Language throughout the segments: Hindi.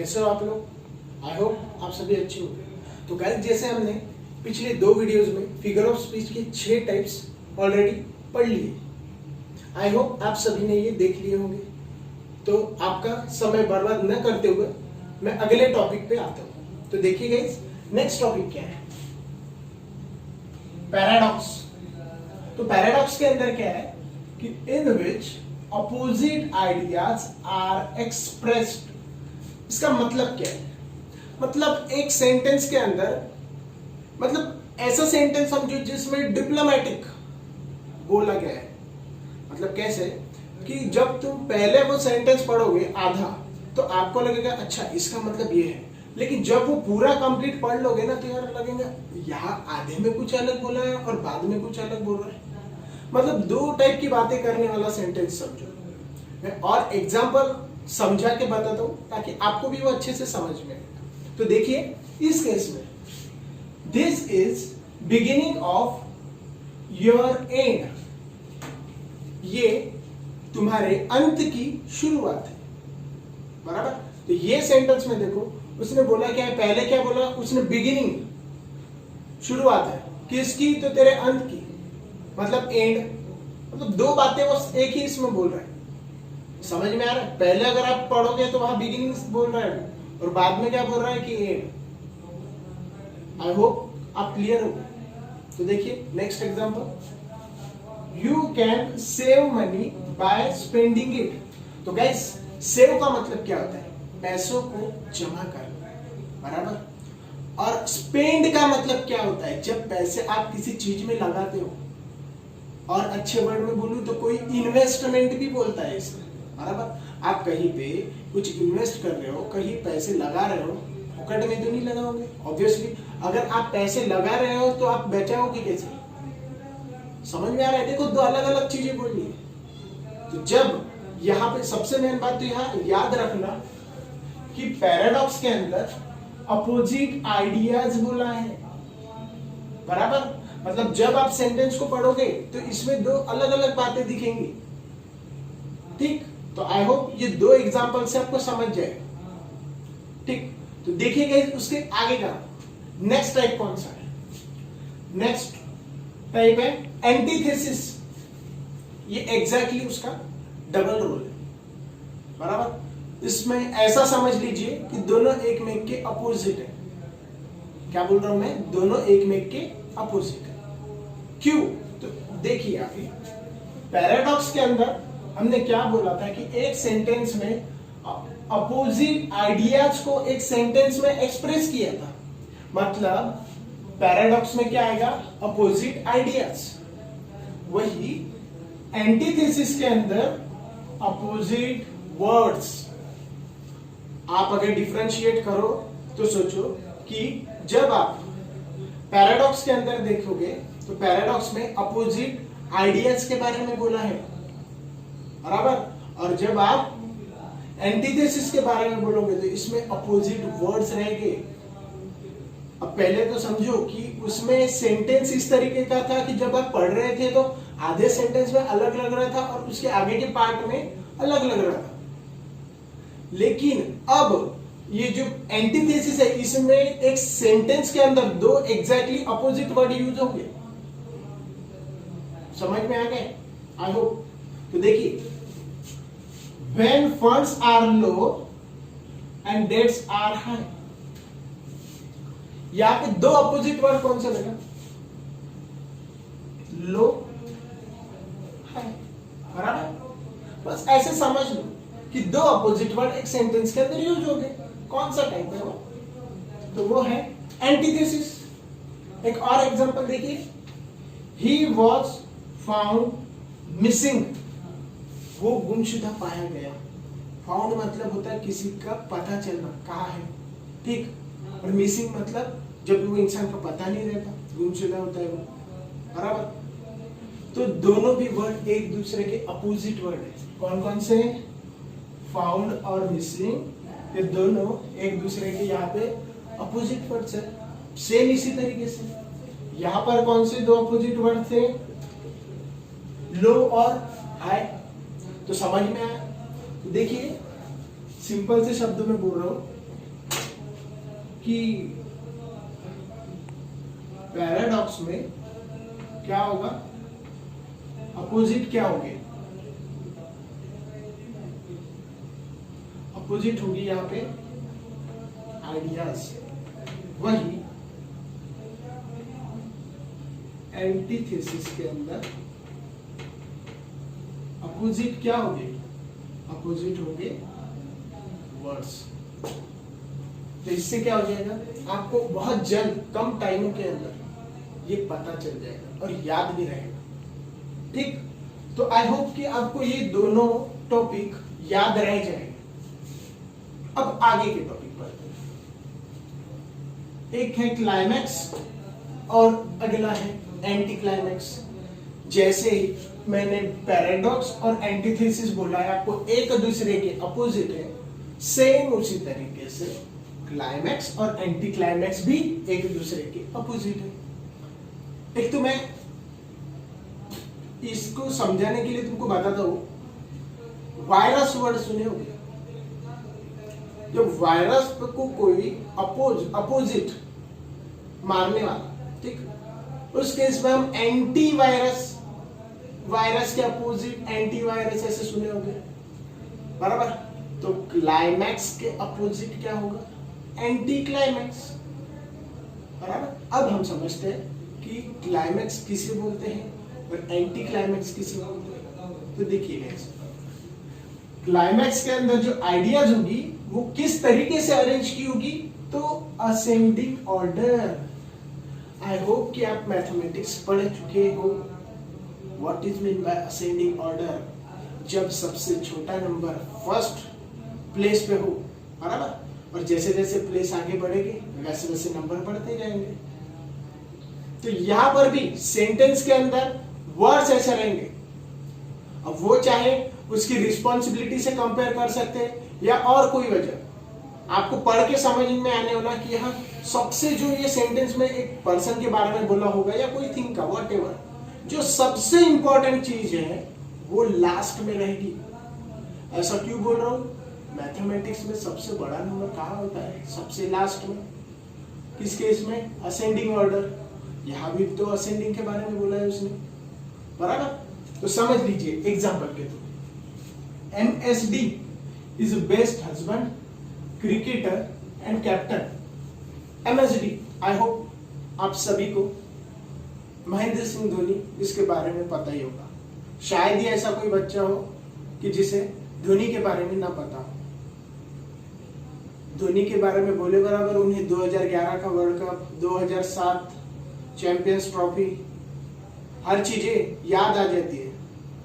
कैसे हो आप लोग? आई होप आप सभी अच्छे हो। तो गाइस, जैसे हमने पिछले 2 वीडियोस में फिगर ऑफ स्पीच के 6 टाइप्स ऑलरेडी पढ़ लिए। आई होप आप सभी ने ये देख लिए होंगे। तो आपका समय बर्बाद न करते हुए मैं अगले टॉपिक पे आता हूँ। तो देखिए गाइस, नेक्स्ट टॉपिक क्या है? पैराडॉक्स। तो पैराडॉक्स के अंदर क्या है कि इन विच अपोजिट आइडियाज आर एक्सप्रेस्ड। इसका मतलब क्या है? मतलब एक सेंटेंस के अंदर, मतलब ऐसा सेंटेंस समझो जिसमें डिप्लोमेटिक बोला गया है। मतलब कैसे कि जब तुम पहले वो सेंटेंस पढ़ोगे आधा, तो आपको लगेगा अच्छा इसका मतलब ये है, लेकिन जब वो पूरा कंप्लीट पढ़ लोगे ना तो यार लगेगा यहाँ आधे में कुछ अलग बोला है और बाद में कुछ अलग बोल रहा है। मतलब 2 टाइप की बातें करने वाला सेंटेंस समझो। मैं और एग्जांपल समझा के बताता हूं ताकि आपको भी वो अच्छे से समझ में आए। तो देखिए, इस केस में this is beginning of your and. ये तुम्हारे अंत की शुरुआत है, बराबर। तो ये सेंटेंस में देखो, उसने बोला क्या है? पहले क्या बोला उसने? बिगिनिंग, शुरुआत है किसकी? तो तेरे अंत की, मतलब एंड। मतलब 2 बातें वो एक ही इसमें बोल रहा है। समझ में आ रहा है? पहले अगर आप पढ़ोगे तो वहां बिगिनिंग बोल रहा है और बाद में क्या बोल रहा है कि एंड। आई होप आप क्लियर हो। तो देखिए next example, you can save money by spending it. तो गाइस, सेव का मतलब क्या होता है? पैसों को जमा करना, बराबर। और स्पेंड का मतलब क्या होता है? जब पैसे आप किसी चीज में लगाते हो। और अच्छे वर्ड में बोलूं तो कोई इन्वेस्टमेंट भी बोलता है इसमें, बराबर। आप कहीं पे कुछ इन्वेस्ट कर रहे हो, कहीं पैसे लगा रहे हो, पॉकेट में तो नहीं लगाओगे ऑब्वियसली। अगर आप पैसे लगा रहे हो तो आप बचाओगे कैसे? समझ में आ रहा है? देखो 2 अलग अलग चीजें बोलनी है। तो जब यहाँ पे सबसे मेन बात तो यहाँ याद रखना कि पैराडॉक्स के अंदर अपोजिट आइडियाज बोला है, बराबर। मतलब जब आप सेंटेंस को पढ़ोगे तो इसमें 2 अलग अलग बातें दिखेंगी, ठीक। तो आई होप ये 2 एग्जांपल से आपको समझ जाएगा, ठीक। तो देखिएगा उसके आगे का नेक्स्ट टाइप कौन सा है? नेक्स्ट टाइप है एंटीथेसिस। ये एग्जैक्टली उसका डबल रोल है, बराबर। इसमें ऐसा समझ लीजिए कि दोनों एक में के अपोजिट है। क्या बोल रहा हूं मैं? दोनों एक में के अपोजिट है। क्यों? तो देखिए आगे, पैराडॉक्स के अंदर हमने क्या बोला था कि एक सेंटेंस में अपोजिट आइडियाज को एक सेंटेंस में एक्सप्रेस किया था। मतलब पैराडॉक्स में क्या आएगा? Opposite ideas. वही एंटीथेसिस के अंदर अपोजिट वर्ड्स। आप अगर डिफरेंशिएट करो तो सोचो कि जब आप पैराडॉक्स के अंदर देखोगे तो पैराडॉक्स में अपोजिट आइडियाज के बारे में बोला है, बराबर। और जब आप एंटीथेसिस के बारे में बोलोगे तो इसमें अपोजिट वर्ड्स रहेंगे। अब पहले तो समझो कि उसमें सेंटेंस इस तरीके का था कि जब आप पढ़ रहे थे तो आधे सेंटेंस में अलग लग रहा था और उसके आगे के पार्ट में अलग लग रहा था। लेकिन अब ये जो एंटीथेसिस है, इसमें एक सेंटेंस के अंदर 2 एग्जैक्टली अपोजिट वर्ड यूज होंगे। समझ में आ गए? I hope. तो देखिए, when funds are low and debts are high, यहां पे 2 अपोजिट वर्ड कौन सा लगा? लो, हाई, बराबर। बस ऐसे समझ लो कि 2 अपोजिट वर्ड एक सेंटेंस के अंदर यूज हो गए। कौन सा टाइप है वो? तो वो है एंटीथेसिस। एक और एग्जांपल देखिए, ही वॉज फाउंड मिसिंग। वो गुमशुदा पाया गया। फाउंड मतलब होता है किसी का पता चलना, कहाँ है, ठीक। और मिसिंग मतलब जब वो इंसान का पता नहीं रहता, गुमशुदा होता है वो, बराबर। तो दोनों भी वर्ड एक दूसरे के अपोजिट वर्ड है। कौन कौन से? फाउंड और मिसिंग, ये दोनों एक दूसरे के यहाँ पे अपोजिट वर्ड्स है। सेम इसी तरीके से यहाँ पर कौन से 2 अपोजिट वर्ड थे? लो और हाई। तो समझ में आया? तो देखिए, सिंपल से शब्दों में बोल रहा हूं, कि पैराडॉक्स में क्या होगा, अपोजिट क्या होगी, अपोजिट होगी यहां पे आइडियाज, वही एंटीथेसिस के अंदर अपोजिट क्या होगी, अपोजिट होंगे वर्ड्स। तो इससे क्या हो जाएगा, आपको बहुत जल्द कम टाइम के अंदर ये पता चल जाएगा और याद भी रहेगा। ठीक, तो आई होप कि आपको ये दोनों टॉपिक याद रह जाएंगे। अब आगे के टॉपिक पर, एक है क्लाइमैक्स और अगला है एंटी क्लाइमैक्स। जैसे ही मैंने पैराडॉक्स और एंटीथेसिस बोला है, आपको एक दूसरे के अपोजिट है, सेम उसी तरीके से क्लाइमैक्स और एंटी क्लाइमैक्स भी एक दूसरे के अपोजिट है। एक तो मैं इसको समझाने के लिए तुमको बताता हूं, वायरस वर्ड सुने होंगे। जब वायरस को कोई अपोजिट मारने वाला, ठीक, उस केस में हम एंटी वायरस, वायरस के अपोजिट एंटी वायरस ऐसे सुने होंगे, बराबर। तो क्लाइमैक्स के अपोजिट क्या होगा, एंटी क्लाइमैक्स, बराबर। अब हम समझते हैं कि क्लाइमैक्स किसे बोलते हैं और एंटी क्लाइमैक्स किसे बोलते हैं। तो देखिए, क्लाइमैक्स के अंदर जो आइडियाज होगी वो किस तरीके से अरेंज की होगी, तो असेंडिंग ऑर्डर। आई होप कि आप मैथमेटिक्स पढ़ चुके हो। What is mean by ascending order, जब सबसे छोटा नंबर फर्स्ट प्लेस पे हो, बराबर, और जैसे जैसे प्लेस आगे बढ़ेंगे वैसे वैसे नंबर बढ़ते जाएंगे। तो यहां पर भी सेंटेंस के अंदर वर्ड्स ऐसे रहेंगे। अब वो चाहे उसकी रिस्पॉन्सिबिलिटी से कंपेयर कर सकते हैं या और कोई वजह, आपको पढ़ के समझ में आने वाला कि यहाँ सबसे जो ये सेंटेंस में एक पर्सन के बारे में बोला होगा या कोई थिंग का, व्हाटएवर, जो सबसे इंपॉर्टेंट चीज है वो लास्ट में रहेगी। ऐसा क्यों बोल रहा हूं, मैथमेटिक्स में सबसे बड़ा नंबर कहाँ होता है, सबसे लास्ट में। किस केस में, असेंडिंग ऑर्डर। यहां भी तो असेंडिंग के बारे में बोला है उसने, बराबर। तो समझ लीजिए एग्जाम्पल के through, MSD is best husband, cricketer and captain. MSD, I hope आप सभी को महेंद्र सिंह धोनी इसके बारे में पता ही होगा। शायद ही ऐसा कोई बच्चा हो कि जिसे धोनी के बारे में ना पता हो। धोनी के बारे में बोले बराबर उन्हें 2011 का वर्ल्ड कप, 2007 चैंपियंस ट्रॉफी, हर चीजें याद आ जाती है।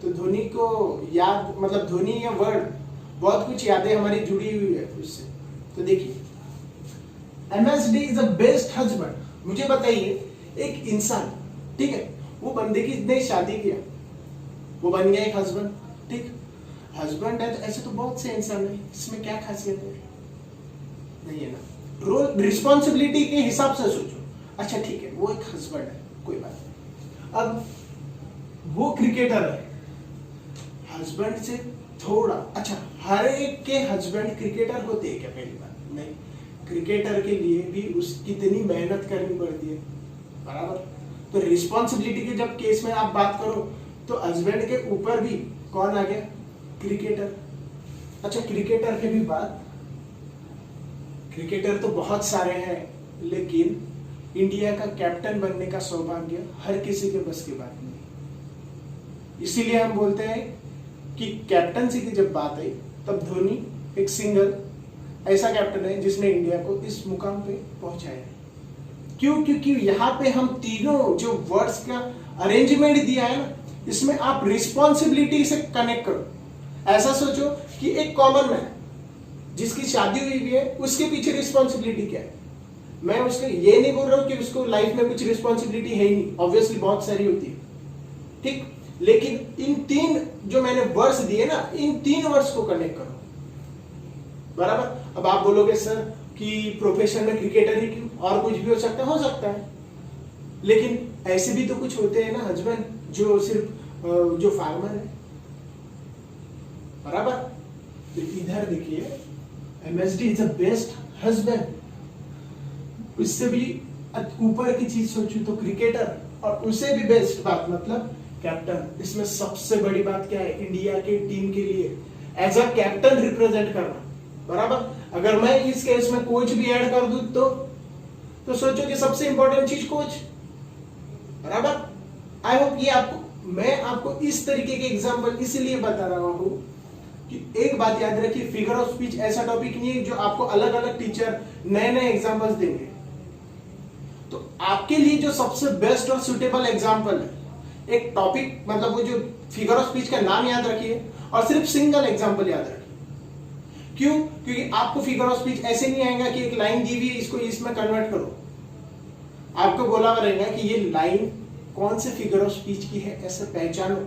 तो धोनी को याद, मतलब धोनी या वर्ड, बहुत कुछ यादें हमारी जुड़ी हुई है उससे। तो देखिए, MSD is the best husband. मुझे बताइए, एक इंसान, ठीक है, वो बंदे की ने शादी किया, वो बन गया एक हस्बैंड, ठीक, हस्बैंड है। तो ऐसे तो बहुत से इंसान है, इसमें क्या खासियत है, नहीं है ना। रोल रिस्पॉन्सिबिलिटी के हिसाब से सोचो। अच्छा ठीक है, वो एक हस्बैंड है, कोई बात नहीं। अब वो क्रिकेटर है, हस्बैंड से थोड़ा, अच्छा हर एक के हस्बैंड क्रिकेटर होते हैं क्या, पहली बात नहीं। क्रिकेटर के लिए भी उस कितनी मेहनत करनी पड़ती है, बराबर। तो रिस्पॉन्सिबिलिटी के जब केस में आप बात करो तो हस्बैंड के ऊपर भी कौन आ गया, क्रिकेटर। अच्छा क्रिकेटर के भी बात, क्रिकेटर तो बहुत सारे हैं, लेकिन इंडिया का कैप्टन बनने का सौभाग्य हर किसी के बस की बात नहीं। इसीलिए हम बोलते हैं कि कैप्टनसी की जब बात आई तब धोनी एक सिंगल ऐसा कैप्टन है जिसने इंडिया को इस मुकाम पे पहुंचाया है। क्यों, क्योंकि यहाँ पे हम तीनों जो वर्ड्स का अरेंजमेंट दिया है ना, इसमें आप रिस्पॉन्सिबिलिटी से कनेक्ट करो। ऐसा सोचो कि एक कॉमन मैन जिसकी शादी हुई भी है, उसके पीछे रिस्पॉन्सिबिलिटी क्या है। मैं उसको ये नहीं बोल रहा हूं कि उसको लाइफ में कुछ रिस्पॉन्सिबिलिटी है ही नहीं, ऑब्वियसली बहुत सारी होती है, ठीक, लेकिन इन तीन जो मैंने वर्ड्स दिए ना, इन तीन वर्ड्स को कनेक्ट करो, बराबर। अब आप बोलोगे सर कि प्रोफेशन में क्रिकेटर ही क्यों, और कुछ भी हो सकता है, लेकिन ऐसे भी तो कुछ होते हैं ना हस्बैंड जो सिर्फ जो फार्मर है, बराबर। तो इधर देखिए, MSD is the best husband, उससे भी ऊपर की चीज सोचूं तो क्रिकेटर, और उससे भी बेस्ट बात मतलब कैप्टन। इसमें सबसे बड़ी बात क्या है, इंडिया की टीम के लिए एज अ कैप्टन रिप्रेजेंट करना, बराबर। अगर मैं इस केस में कोच भी ऐड कर दूं तो सोचो कि सबसे इंपॉर्टेंट चीज कोच, बराबर। आई होप ये आपको, मैं आपको इस तरीके के एग्जांपल इसलिए बता रहा हूं कि एक बात याद रखिए, फिगर ऑफ स्पीच ऐसा टॉपिक नहीं है जो आपको अलग अलग टीचर नए नए एग्जांपल्स देंगे। तो आपके लिए जो सबसे बेस्ट और सुटेबल एग्जांपल है, एक टॉपिक मतलब वो जो फिगर ऑफ स्पीच का नाम याद रखिए और सिर्फ सिंगल एग्जांपल याद रखिए। क्यों? क्योंकि आपको फिगर ऑफ स्पीच ऐसे नहीं आएगा कि एक लाइन दी हुई है इसको इसमें कन्वर्ट करो। आपको बोला रहेगा कि ये लाइन कौन से फिगर ऑफ स्पीच की है, ऐसे पहचानो,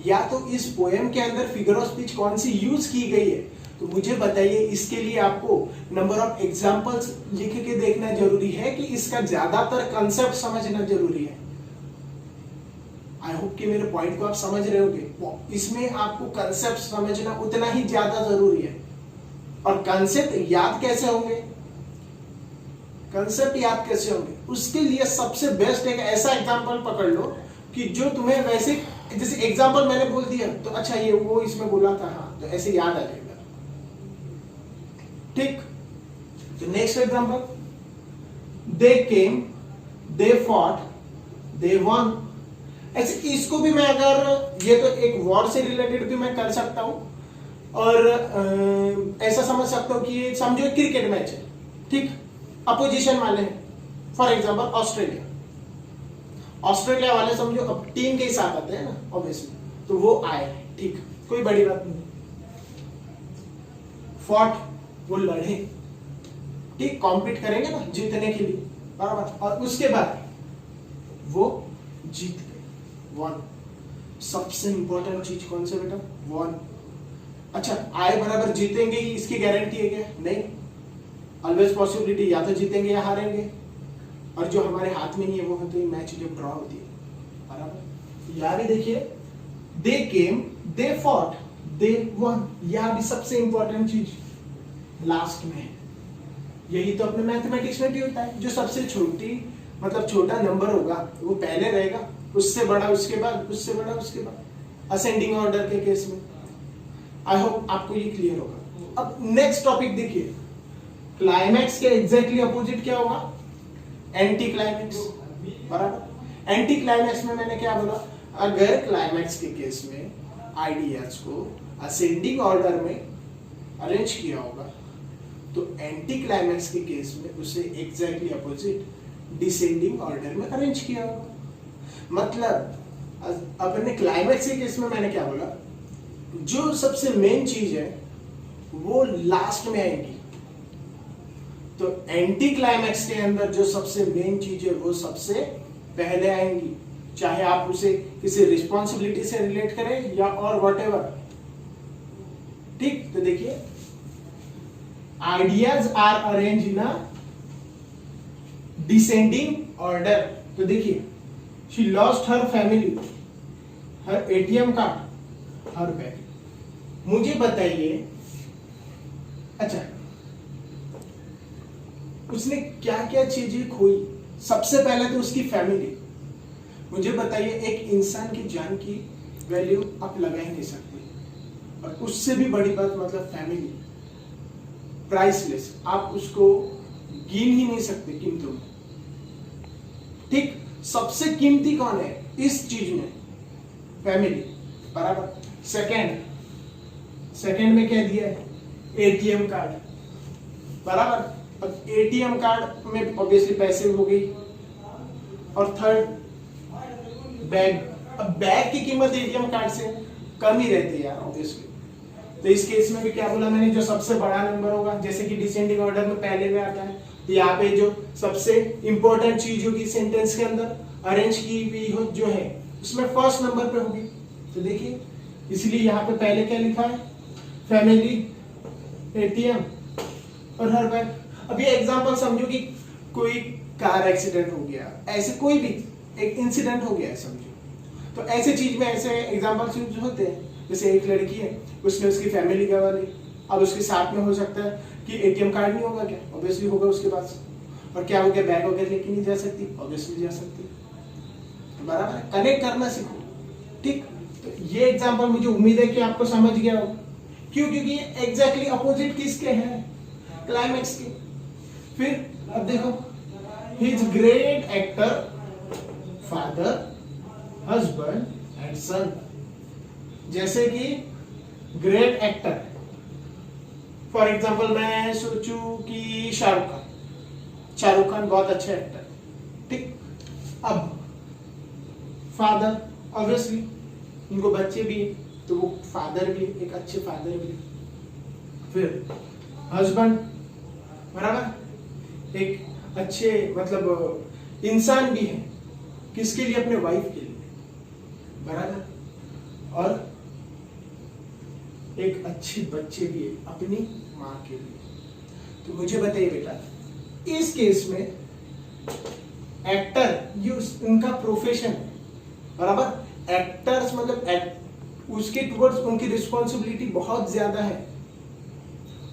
या तो इस पोएम के अंदर फिगर ऑफ स्पीच कौन सी यूज की गई है तो मुझे बताइए। इसके लिए आपको नंबर ऑफ एग्जांपल्स लिख के देखना जरूरी है कि इसका ज्यादातर कंसेप्ट समझना जरूरी है। आई होप कि मेरे पॉइंट को आप समझ रहे होगे। इसमें आपको कंसेप्ट समझना उतना ही ज्यादा जरूरी है। और कंसेप्ट याद कैसे होंगे, कंसेप्ट याद कैसे होंगे, उसके लिए सबसे बेस्ट एक ऐसा एग्जांपल पकड़ लो कि जो तुम्हें वैसे, जैसे एग्जांपल मैंने बोल दिया तो अच्छा ये वो इसमें बोला था, हाँ तो ऐसे याद आ जाएगा। ठीक, तो next example, they came, they fought, they one. ऐसे इसको भी मैं, अगर ये तो एक वॉर से रिलेटेड भी मैं कर सकता हूं, और ऐसा समझ सकता हूं कि ये समझो क्रिकेट मैच है, ठीक, अपोजिशन वाले हैं, फॉर एग्जांपल ऑस्ट्रेलिया। ऑस्ट्रेलिया वाले समझो अब टीम के ही साथ आते हैं ना ऑब्वियसली, तो वो आए, ठीक, कोई बड़ी बात नहीं। फॉट, वो लड़े, ठीक, कॉम्पीट करेंगे ना जीतने के लिए, बराबर। और उसके बाद वो जीत गए, वन। सबसे इंपॉर्टेंट चीज कौन सा बेटा, वन। अच्छा, आए बराबर जीतेंगे ही इसकी गारंटी है क्या? नहीं, ऑलवेज पॉसिबिलिटी, या तो जीतेंगे या हारेंगे, और जो हमारे हाथ में नहीं है वो होती है मैच जब ड्रॉ होती है, बराबर। यहां भी देखिए, दे केम, दे फॉट, दे वन। यहां भी सबसे इंपॉर्टेंट चीज लास्ट में है। यही तो अपने मैथमेटिक्स में भी होता है, जो सबसे छोटी मतलब छोटा नंबर होगा वो पहले रहेगा, उससे बड़ा उसके बाद, उससे बड़ा उसके बाद, असेंडिंग ऑर्डर के केस में। आई होप आपको ये क्लियर होगा। अब नेक्स्ट टॉपिक देखिए, क्लाइमैक्स के एग्जैक्टली अपोजिट क्या होगा, एंटी क्लाइमैक्स, बराबर। एंटी क्लाइमैक्स में मैंने क्या बोला, अगर क्लाइमैक्स के केस में आइडियाज को असेंडिंग ऑर्डर में अरेंज किया होगा तो एंटी क्लाइमैक्स के केस में उसे एग्जैक्टली अपोजिट डिसेंडिंग ऑर्डर में अरेंज किया होगा। मतलब अपने क्लाइमैक्स के केस में मैंने क्या बोला, जो सबसे मेन चीज है वो लास्ट में आएगी, तो एंटी क्लाइमैक्स के अंदर जो सबसे मेन चीज है वो सबसे पहले आएंगी, चाहे आप उसे किसी रिस्पॉन्सिबिलिटी से रिलेट करें या और व्हाटएवर। ठीक, तो देखिए, ideas are arrange in a descending order. तो देखिए, she lost her family, her ATM card, her bag. मुझे बताइए, अच्छा उसने क्या क्या चीजें खोई। सबसे पहले तो उसकी फैमिली। मुझे बताइए, एक इंसान की जान की वैल्यू आप लगा ही नहीं सकते, और उससे भी बड़ी बात मतलब फैमिली, प्राइसलेस, आप उसको गिन ही नहीं सकते कीमतों में। ठीक, सबसे कीमती कौन है इस चीज में, फैमिली, बराबर। सेकंड में क्या दिया है, एटीएम कार्ड, बराबर। अब एटीएम कार्ड में ऑब्वियसली पैसे हो गई, और थर्ड बैग। अब बैग की कीमत एटीएम कार्ड से कम ही रहती है यार ऑब्वियसली, तो इस केस में भी क्या बोला मैंने, जो सबसे बड़ा नंबर होगा, जैसे कि डिसेंडिंग ऑर्डर में पहले में आता है, तो यहाँ पे जो सबसे इंपॉर्टेंट चीज होगी सेंटेंस के अंदर अरेंज की हुई हो जो है उसमें फर्स्ट नंबर पे होगी। तो देखिए, इसलिए यहाँ पे पहले क्या लिखा है, फैमिली, एटीएम और हर बैग। अब ये एग्जांपल समझो कि कोई कार एक्सीडेंट हो गया, ऐसे कोई भी एक इंसिडेंट हो गया है समझो, तो ऐसे चीज में ऐसे एग्जांपल्स यूज होते हैं। जैसे एक लड़की है, उसने उसकी फैमिली गंवा ली, अब उसके साथ में हो सकता है कि एटीएम कार्ड नहीं होगा क्या, ऑब्वियसली होगा उसके पास, और क्या हो गया, बैग वगैरह लेके नहीं जा सकती, ऑब्वियसली जा सकती, तो बराबर है, कनेक्ट करना सीखो। ठीक, तो ये एग्जांपल मुझे उम्मीद है कि आपको समझ गया होगा। क्यों? क्योंकि ये एग्जैक्टली अपोजिट किसके हैं, क्लाइमैक्स के। फिर अब देखो, he is great actor, father, husband and son. जैसे कि ग्रेट एक्टर, फॉर एग्जाम्पल मैं सोचूं कि शाहरुख खान बहुत अच्छे एक्टर, ठीक। अब फादर, ऑब्वियसली उनको बच्चे भी है, तो वो फादर भी, एक अच्छे फादर भी। फिर हस्बैंड, बराबर, एक अच्छे मतलब इंसान भी है, किसके लिए, अपने वाइफ के लिए, बराबर। और एक अच्छे बच्चे भी है अपनी माँ के लिए। तो मुझे बताइए बेटा, इस केस में एक्टर ये उनका प्रोफेशन है, बराबर। एक्टर्स मतलब उसके टुवर्ड्स उनकी रिस्पॉन्सिबिलिटी बहुत ज्यादा है,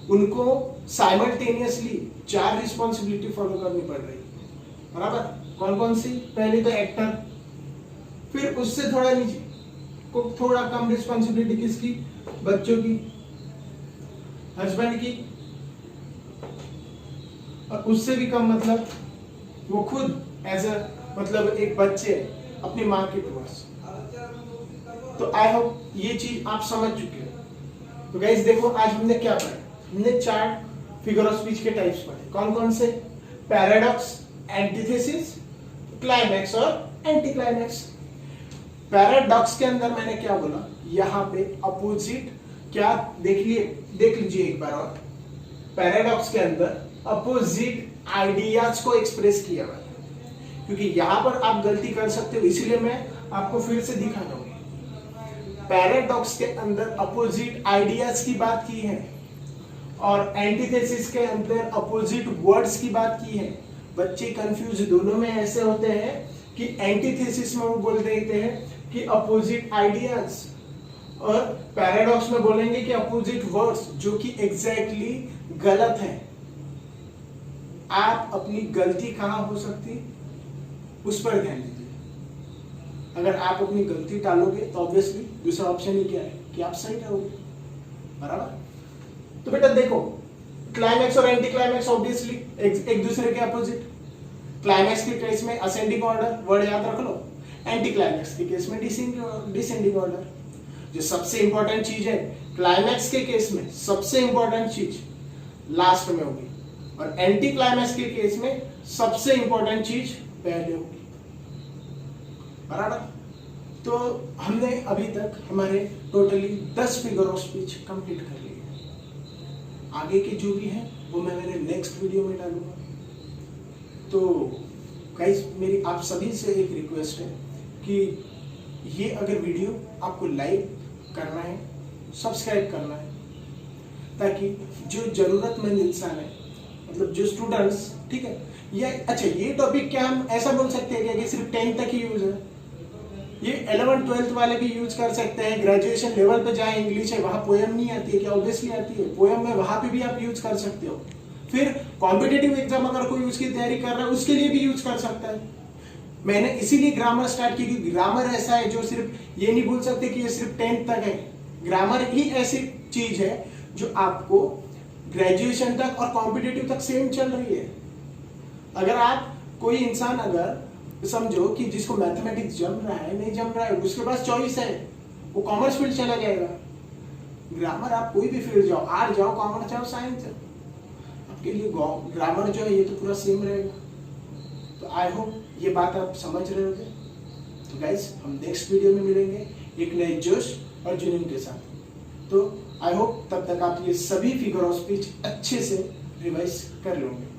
उनको साइमल्टेनियसली 4 रिस्पॉन्सिबिलिटी फॉलो करनी पड़ रही है, बराबर। कौन कौन सी? पहले तो एक्टर, फिर उससे थोड़ा नीचे को थोड़ा कम रिस्पॉन्सिबिलिटी किसकी, बच्चों की, हस्बैंड की, और उससे भी कम मतलब वो खुद एज अ मतलब एक बच्चे अपनी माँ के टुवर्ड्स। तो आई होप ये चीज आप समझ चुके हो। तो गाइस देखो, आज हमने क्या पढ़ा, हमने 4 फिगर ऑफ स्पीच के टाइप्स पढ़े। कौन कौन से? पैराडॉक्स, एंटीथेसिस, क्लाइमैक्स और एंटी क्लाइमैक्स। पैराडॉक्स के अंदर मैंने क्या बोला, यहाँ पे अपोजिट क्या देख लीजिए एक बार और। पैराडॉक्स के अंदर अपोजिट आइडियाज को एक्सप्रेस किया हुआ है, क्योंकि यहां पर आप गलती कर सकते हो, इसीलिए मैं आपको फिर से दिखा रहा हूं। पैराडॉक्स के अंदर अपोजिट आइडियाज की बात की है और एंटीथेसिस के अंदर अपोजिट वर्ड्स की बात की है। बच्चे कंफ्यूज दोनों में ऐसे होते हैं कि एंटीथेसिस में वो बोल देते हैं कि अपोजिट आइडियाज, और पैराडॉक्स में बोलेंगे कि अपोजिट वर्ड्स, जो कि एग्जैक्टली गलत है। आप अपनी गलती कहां हो सकती उस पर ध्यान दीजिए। अगर आप अपनी गलती टालोगे तो ऑब्वियसली दूसरा ऑप्शन ही क्या है कि आप सही रहोगे, बराबर। तो बेटा देखो, क्लाइमैक्स और एंटी क्लाइमैक्स ऑब्वियसली एक दूसरे के अपोजिट। क्लाइमैक्स के केस में असेंडिंग ऑर्डर, वर्ड याद रख लो। एंटी क्लाइमैक्स के केस में डिसेंडिंग ऑर्डर। जो सबसे इंपॉर्टेंट चीज है क्लाइमैक्स के केस में, सबसे इंपॉर्टेंट चीज लास्ट में होगी, और एंटी क्लाइमैक्स के केस में सबसे इंपॉर्टेंट चीज पहले होगी, बराबर। तो हमने अभी तक हमारे totally 10 figure of speech complete कर लिए। आगे के जो भी है वो मैं मेरे नेक्स्ट वीडियो में डालूंगा। तो गाइस, मेरी आप सभी से एक रिक्वेस्ट है कि ये अगर वीडियो आपको लाइक करना है, सब्सक्राइब करना है, ताकि जो जरूरतमंद इंसान है, मतलब जो स्टूडेंट्स, ठीक है, या अच्छा ये टॉपिक क्या हम ऐसा बोल सकते हैं कि सिर्फ 10th तक ही यूज है? ये 11th 12th वाले भी यूज कर सकते हैं। ग्रेजुएशन लेवल पे जहाँ इंग्लिश है वहाँ पोएम नहीं आती है क्या? ऑब्वियसली आती है पोएम में, वहां पे भी आप यूज कर सकते हो। फिर कॉम्पिटेटिव एग्जाम अगर कोई उसकी तैयारी कर रहा है उसके लिए भी यूज कर सकता है। मैंने इसीलिए ग्रामर स्टार्ट की, क्योंकि ग्रामर ऐसा है जो सिर्फ ये नहीं बोल सकते कि ये सिर्फ 10th तक है। ग्रामर ही ऐसी चीज है जो आपको ग्रेजुएशन तक और कॉम्पिटेटिव तक सेम चल रही है। अगर आप कोई इंसान अगर समझो कि जिसको मैथमेटिक्स जम रहा है, नहीं जम रहा है, उसके पास चॉइस है, वो कॉमर्स फील्ड चला जाएगा। ग्रामर आप कोई भी फील्ड जाओ, आर्ट जाओ, कॉमर्स जाओ, साइंस जाओ, आपके लिए ग्रामर जो है ये तो पूरा सेम रहेगा। तो आई होप ये बात आप समझ रहे होगे। तो गाइस, हम नेक्स्ट वीडियो में मिलेंगे एक नए जोश और जुनून के साथ। तो आई होप तब तक आप ये सभी फिगर ऑफ स्पीच अच्छे से रिवाइज कर लोगे।